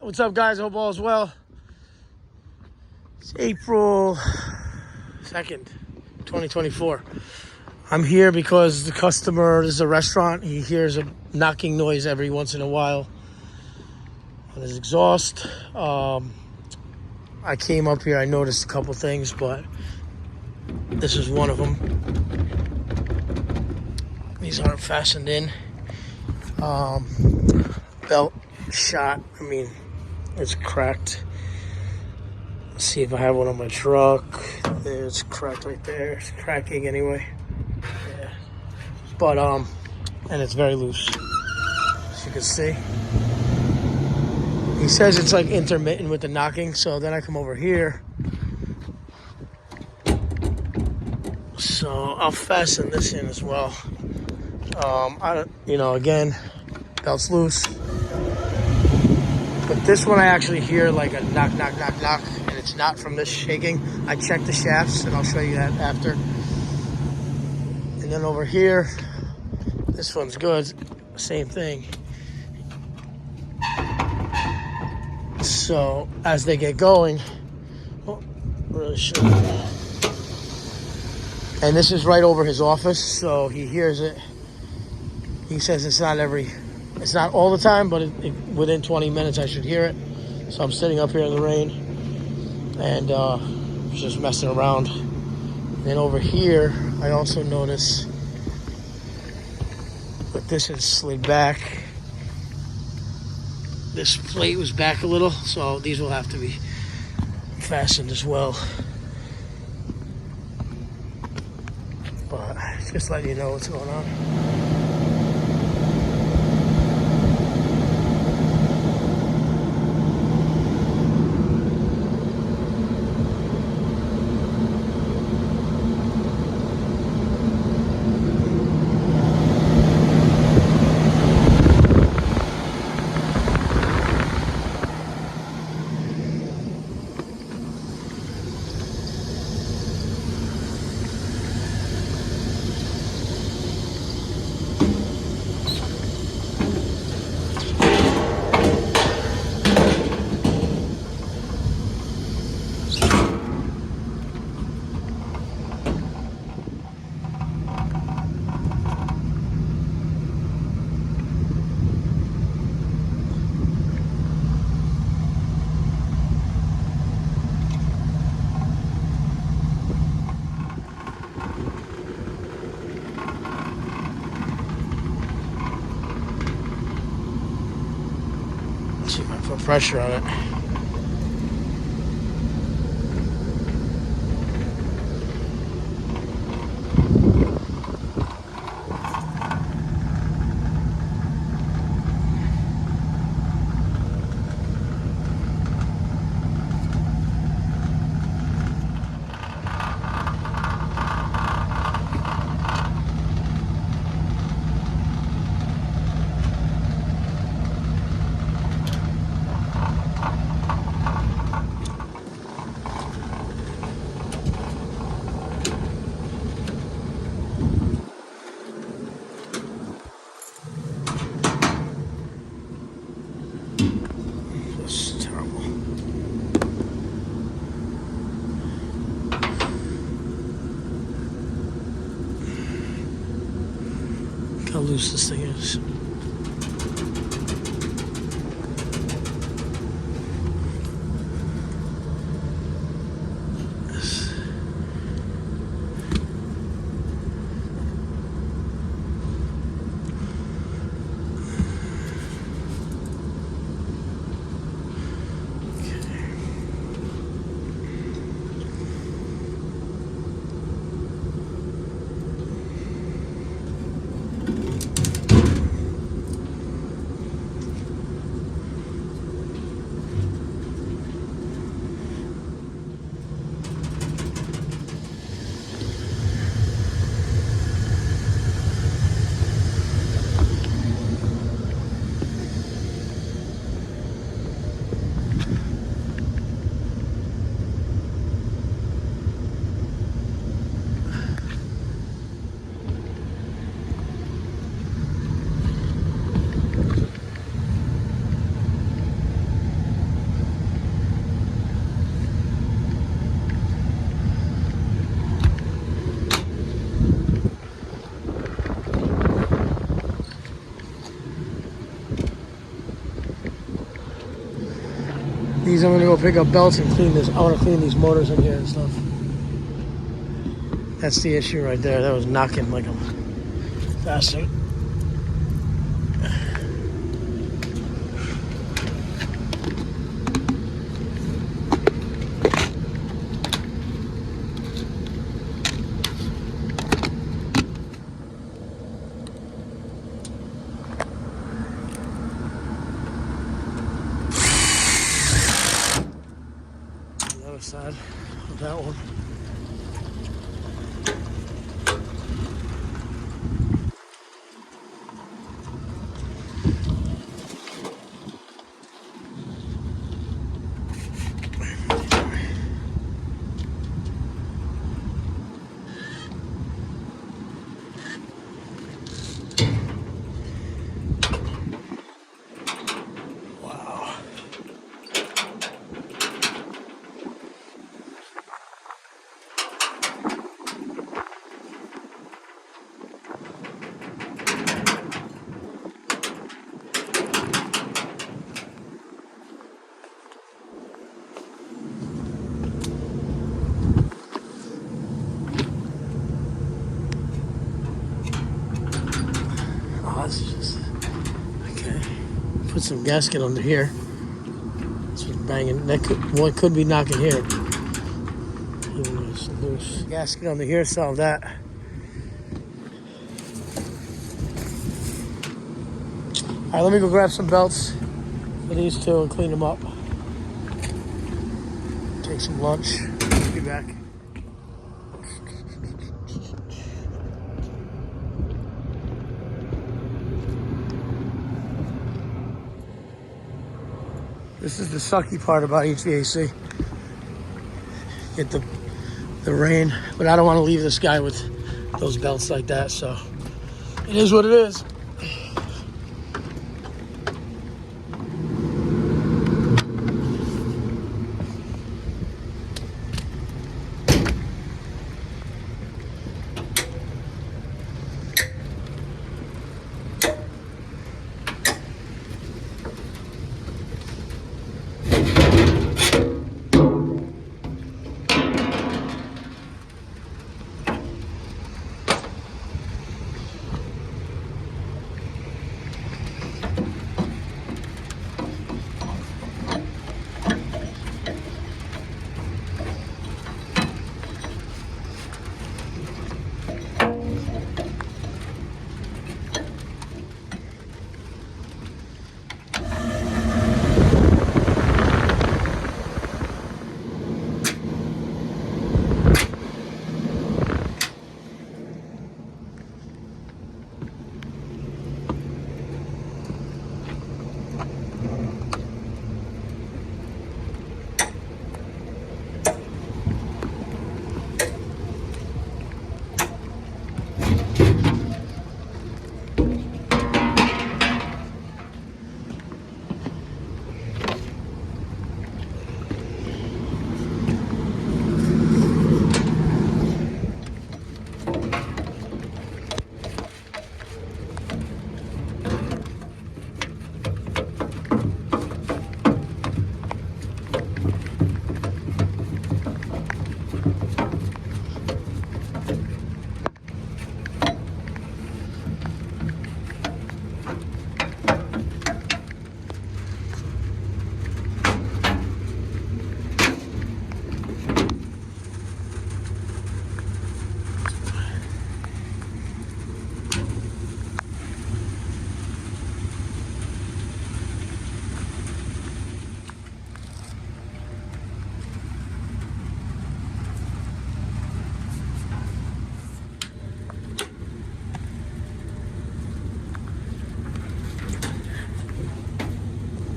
What's up, guys? Hope all is well. It's April 2nd, 2024. I'm here because the customer, this is a restaurant, he hears a knocking noise every once in a while on his exhaust. I came up here, I noticed a couple things, but this is one of them. These aren't fastened in. Belt shot, it's cracked. Let's see if I have one on my truck. It's cracked right there. It's cracking anyway. Yeah. But, and it's very loose, as you can see. He says it's like intermittent with the knocking, so then I come over here. So I'll fasten this in as well. Again, belt's loose. But this one I actually hear like a knock, knock, knock, knock, and it's not from this shaking. I checked the shafts, and I'll show you that after. And then over here, this one's good. Same thing. So as they get going, really should. And this is right over his office, so he hears it. He says it's not all the time, but within 20 minutes I should hear it. So I'm sitting up here in the rain and just messing around. And then over here, I also notice that this is slid back. This plate was back a little, so these will have to be fastened as well. But just letting you know what's going on. See if I put pressure on it. How loose this thing is. These I'm gonna go pick up belts and clean this. I want to clean these motors in here and stuff. That's the issue right there. That was knocking like a bastard. The other side of that one. This is just okay. Put some gasket under here. It's banging. That could be knocking here. Even though it's loose. Gasket under here, solve that. All right, let me go grab some belts for these two and clean them up. Take some lunch. Be back. This is the sucky part about HVAC. Get the rain, but I don't want to leave this guy with those belts like that, so it is what it is.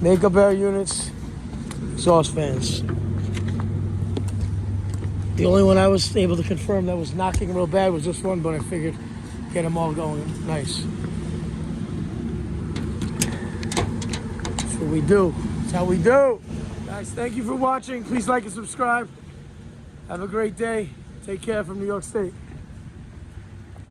Makeup air units, exhaust fans. The only one I was able to confirm that was knocking real bad was this one, but I figured get them all going nice. That's what we do. That's how we do. Guys, thank you for watching. Please like and subscribe. Have a great day. Take care from New York State.